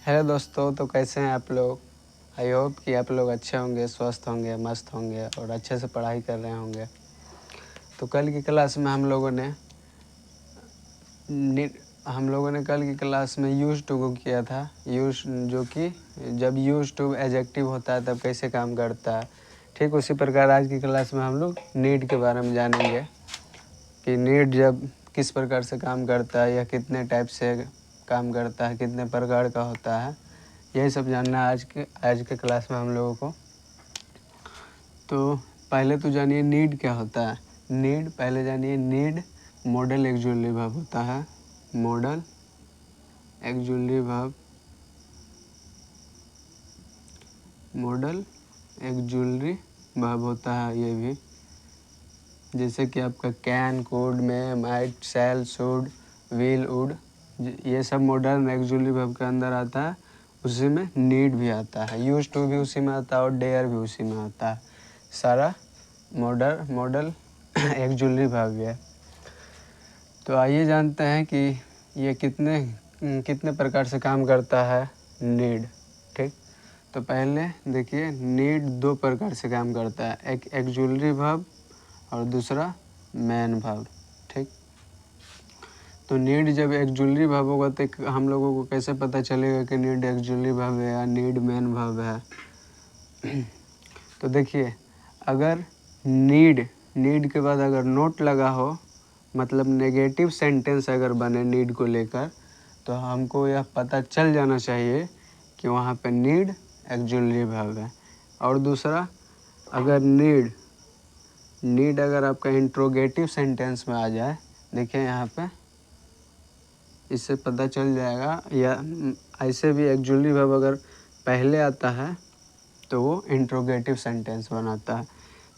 Hello दोस्तों, तो कैसे हैं आप लोग। आई होप कि आप लोग अच्छे होंगे, स्वस्थ होंगे, मस्त होंगे और अच्छे से पढ़ाई कर रहे होंगे। तो कल की क्लास में हम लोगों ने कल की क्लास में यूज टू को किया था। यूज जो कि जब यूज टू एडजेक्टिव होता है तब कैसे काम करता है। ठीक उसी प्रकार आज की क्लास में हम लोग नीड के बारे में जानेंगे कि नीड जब किस प्रकार से काम करता है या कितने टाइप से काम करता है, कितने प्रकार का होता है। यही सब जानना है आज के क्लास में हम लोगों को। तो पहले तो जानिए नीड क्या होता है। नीड पहले जानिए, नीड मॉडल एक्जुअली वर्ब होता है। Modal actually verb, modal actually verb होता है ये भी। जैसे कि आपका can, could, may, might, shall, should, will, would, ये सब मॉडर्न एक्जुअली वर्ब के अंदर आता है। उसी में नीड भी आता है, यूज टू भी उसी में आता है और डेयर भी उसी में आता है। सारा मॉडल एक्जुअली वर्ब है। तो आइए जानते हैं कि ये कितने प्रकार से काम करता है नीड। ठीक, तो पहले देखिए नीड दो प्रकार से काम करता है, एक एक्जुअली वर्ब और दूसरा मेन वर्ब। ठीक, तो नीड जब एक्जुअली वर्ब होगा तो हम लोगों को कैसे पता चलेगा कि नीड एक्जुअली वर्ब है या नीड मेन वर्ब है। तो देखिए, अगर नीड के बाद अगर नोट लगा हो, मतलब नेगेटिव सेंटेंस अगर बने नीड को लेकर, तो हमको यह पता चल जाना चाहिए कि वहाँ पे नीड एक्जुअली वर्ब है। और दूसरा, अगर नीड अगर आपका इंट्रोगेटिव सेंटेंस में आ जाए, देखिए यहाँ पे इससे पता चल जाएगा। या ऐसे भी एक्जुअली वर्ब अगर पहले आता है तो वो इंट्रोगेटिव सेंटेंस बनाता है।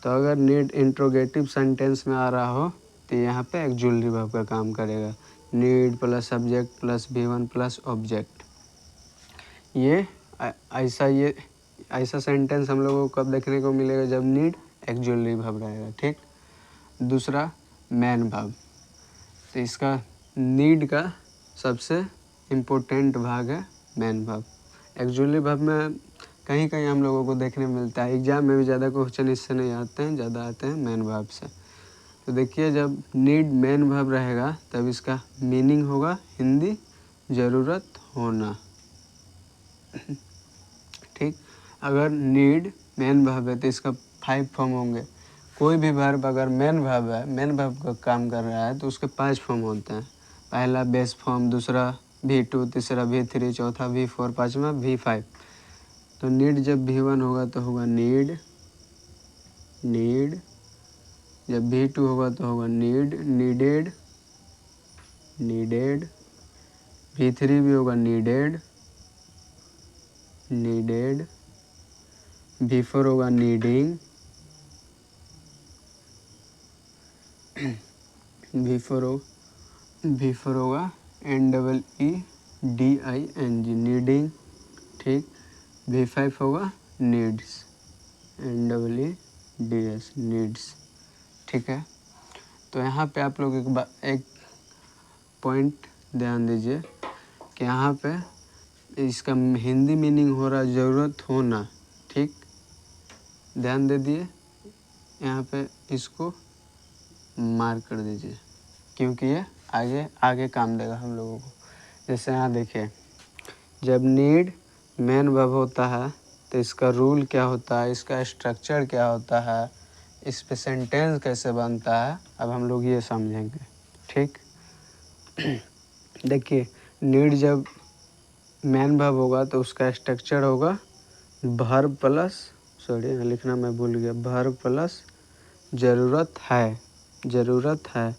तो अगर नीड इंट्रोगेटिव सेंटेंस में आ रहा हो तो यहाँ पे एक्जुअली वर्ब का काम करेगा। Need plus subject plus V1 plus object. ये ऐसा सेंटेंस हम लोगों को कब देखने को मिलेगा, जब नीड एक्जुअली वर्ब रहेगा। ठीक, दूसरा मेन वर्ब। तो इसका नीड का सबसे इम्पोर्टेंट भाग है मेन वर्ब। एक्जुअली वर्ब में कहीं कहीं हम लोगों को देखने मिलता है, एग्जाम में भी ज़्यादा क्वेश्चन इससे नहीं आते हैं, ज़्यादा आते हैं मेन वर्ब से। तो देखिए, जब नीड मेन वर्ब रहेगा तब इसका मीनिंग होगा हिंदी ज़रूरत होना। ठीक, अगर नीड मेन वर्ब है तो इसका 5 फॉर्म होंगे। कोई भी वर्ब अगर मेन वर्ब है, मेन वर्ब का काम कर रहा है तो उसके 5 फॉर्म होते हैं। पहला बेस फॉर्म, दूसरा V2, तीसरा V3, चौथा V4, पाँचवा V5। तो नीड जब V1 होगा तो होगा नीड, जब V2 होगा तो होगा नीडेड, V3 भी होगा नीडेड, V4 होगा नीडिंग, V4 होगा NEEDING, नीडिंग। ठीक, V5 होगा नीड्स, NEEDS, नीड्स। ठीक है, तो यहाँ पे आप लोग एक पॉइंट ध्यान दीजिए कि यहाँ पे इसका हिंदी मीनिंग हो रहा है ज़रूरत होना। ठीक, ध्यान दे दिए, यहाँ पे इसको मार्क कर दीजिए क्योंकि ये आगे काम देगा हम लोगों को। जैसे यहाँ देखिए, जब नीड मेन वर्ब होता है तो इसका रूल क्या होता है, इसका स्ट्रक्चर क्या होता है, इस पे सेंटेंस कैसे बनता है, अब हम लोग ये समझेंगे। ठीक, देखिए नीड जब मेन वर्ब होगा तो उसका स्ट्रक्चर होगा वर्ब प्लस, सॉरी यहाँ लिखना मैं भूल गया, वर्ब प्लस ज़रूरत है।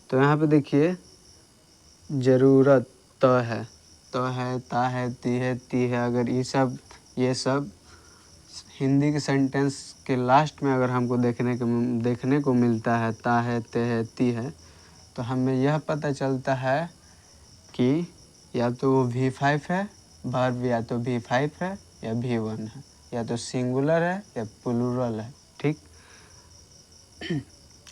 तो यहाँ पे देखिए ज़रूरत त है, ता है, ती है। अगर ये सब हिंदी के सेंटेंस के लास्ट में अगर हमको देखने को मिलता है, ता है, ते है, ती है, तो हमें यह पता चलता है कि या तो वो V5 है वर्ब, या तो V5 है या V1 है, या तो सिंगुलर है या प्लूरल है। ठीक,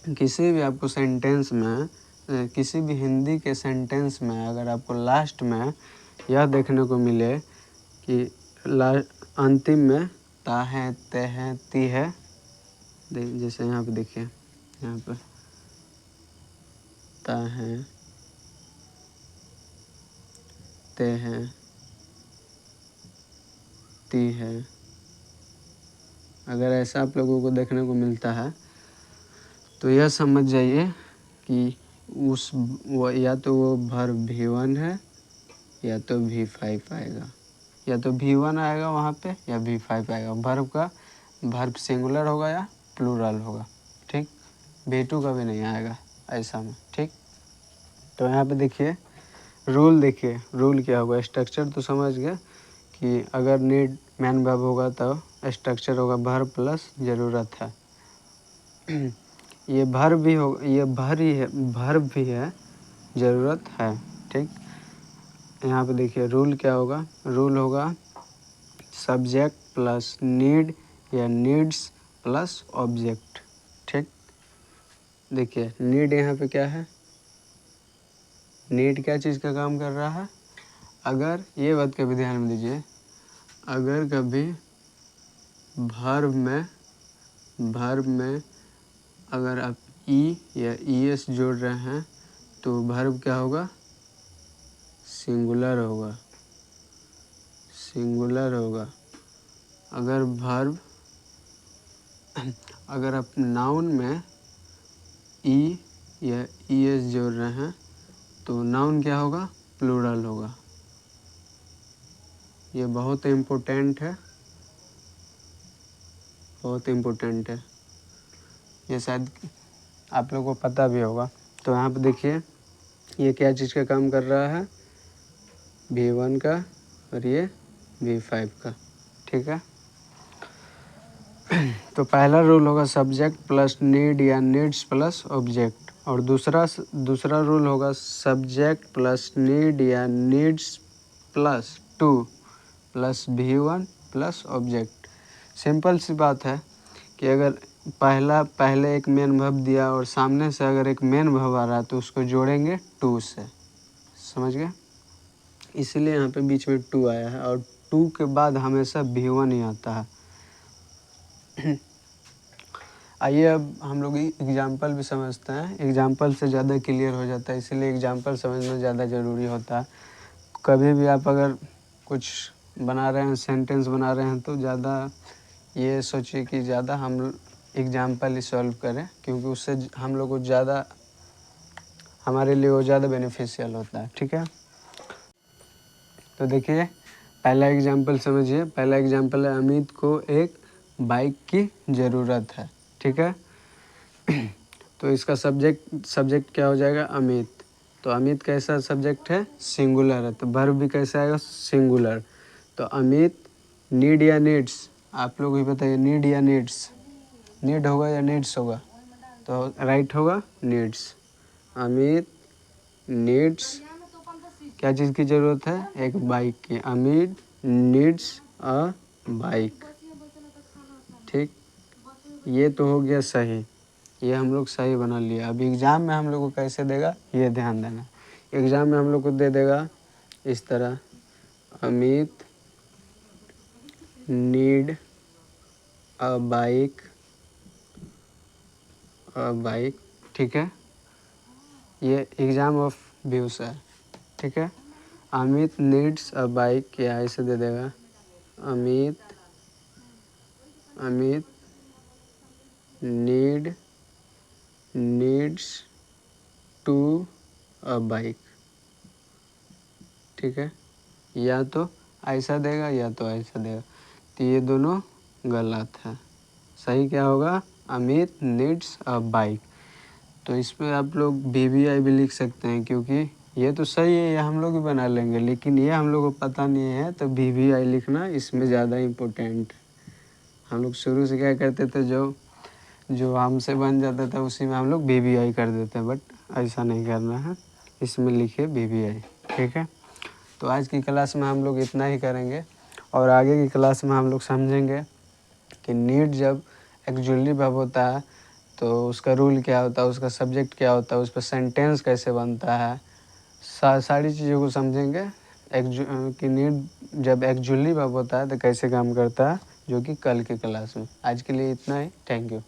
किसी भी आपको सेंटेंस में, किसी भी हिंदी के सेंटेंस में अगर आपको लास्ट में यह देखने को मिले कि अंतिम में ता है, ते है, ती है। जैसे यहाँ पे देखिए, यहाँ पे ता है, ते है, ती है। अगर ऐसा आप लोगों को देखने को मिलता है तो यह समझ जाइए कि या तो वो वर्ब V1 है या तो V5 आएगा, या तो V1 आएगा वहाँ पे या V5 आएगा। वर्ब सिंगुलर होगा या प्लूरल होगा, ठीक। V2 का भी नहीं आएगा ऐसा में, ठीक। तो यहाँ पे देखिए रूल, देखिए रूल क्या होगा। स्ट्रक्चर तो समझ गए कि अगर नीड मैन वर्ब होगा तो स्ट्रक्चर होगा वर्ब प्लस ज़रूरत है। ये वर्ब भी हो, ये वर्ब भी है, ज़रूरत है, ठीक। यहाँ पे देखिए रूल क्या होगा। रूल होगा सब्जेक्ट प्लस नीड या नीड्स प्लस ऑब्जेक्ट, ठीक। देखिए नीड यहाँ पे क्या है, नीड क्या चीज़ का काम कर रहा है। अगर ये बात का भी ध्यान में दीजिए, अगर कभी वर्ब में अगर आप ई या ईएस जोड़ रहे हैं तो वर्ब क्या होगा, सिंगुलर होगा, सिंगुलर होगा। अगर आप नाउन में ई या ईएस जोड़ रहे हैं तो नाउन क्या होगा, प्लूरल होगा। ये बहुत इम्पोर्टेंट है, बहुत इम्पोर्टेंट है। ये शायद आप लोगों को पता भी होगा। तो यहाँ पे देखिए ये क्या चीज़ का काम कर रहा है, V1 का, और ये V5 का, ठीक है। तो पहला रूल होगा सब्जेक्ट प्लस नीड या नीड्स प्लस ऑब्जेक्ट, और दूसरा रूल होगा सब्जेक्ट प्लस नीड या needs plus 2 plus V1 plus object. Simple सी बात है कि अगर पहले एक मेन वर्ब दिया और सामने से अगर एक मेन वर्ब आ रहा है तो उसको जोड़ेंगे 2 से, समझ गए। इसलिए यहाँ पे बीच में 2 आया है, और 2 के बाद हमेशा V1 ही आता है। आइए अब हम लोग एग्जाम्पल भी समझते हैं। एग्जाम्पल से ज़्यादा क्लियर हो जाता है, इसीलिए एग्जाम्पल समझना ज़्यादा ज़रूरी होता है। कभी भी आप अगर कुछ बना रहे हैं, सेंटेंस बना रहे हैं, तो ज़्यादा ये सोचिए कि ज़्यादा हम एग्जाम्पल ही सॉल्व करें, क्योंकि उससे हम लोग को ज़्यादा, हमारे लिए वो ज़्यादा बेनिफिशियल होता है, ठीक है। तो देखिए पहला एग्जाम्पल समझिए। पहला एग्जाम्पल है अमित को एक बाइक की ज़रूरत है, ठीक है। तो इसका सब्जेक्ट क्या हो जाएगा, अमित। तो अमित कैसा सब्जेक्ट है, सिंगुलर है, तो वर्ब भी कैसा आएगा, सिंगुलर। तो अमित नीड या नीड्स, आप लोग ही बताइए, नीड या नीड्स, नीड होगा या नीड्स होगा, तो राइट होगा नीड्स। अमित नीड्स क्या चीज़ की ज़रूरत है, एक बाइक की। अमित नीड्स अ बाइक, ठीक। ये तो हो गया सही, ये हम लोग सही बना लिया। अब एग्ज़ाम में हम लोग को कैसे देगा ये ध्यान देना। एग्ज़ाम में हम लोग को दे देगा इस तरह, अमित नीड अ बाइक, ठीक है। ये एग्ज़ाम ऑफ व्यूज़ है, ठीक है। अमित नीड्स अ बाइक, या ऐसे दे देगा, Amit needs to a bike, ठीक है। या तो ऐसा देगा या तो ऐसा देगा, तो ये दोनों गलत है। सही क्या होगा, अमित नीड्स अ बाइक। तो इसमें आप लोग BBI भी लिख सकते हैं, क्योंकि ये तो सही है, ये हम लोग भी बना लेंगे, लेकिन ये हम लोग को पता नहीं है, तो BBI लिखना इसमें ज़्यादा इम्पोर्टेंट। हम लोग शुरू से क्या करते थे, जो हमसे बन जाता था उसी में हम लोग BBI कर देते हैं, बट ऐसा नहीं करना है, इसमें लिखे BBI, ठीक है। तो आज की क्लास में हम लोग इतना ही करेंगे, और आगे की क्लास में हम लोग समझेंगे कि नीड जब एक्चुअली वर्ब होता है तो उसका रूल क्या होता है, उसका सब्जेक्ट क्या होता है, उस पर सेंटेंस कैसे बनता है, सारी चीज़ों को समझेंगे कि नीड जब एक्चुअली वर्ब होता है तो कैसे काम करता है, जो कि कल की क्लास में। आज के लिए इतना ही, थैंक यू।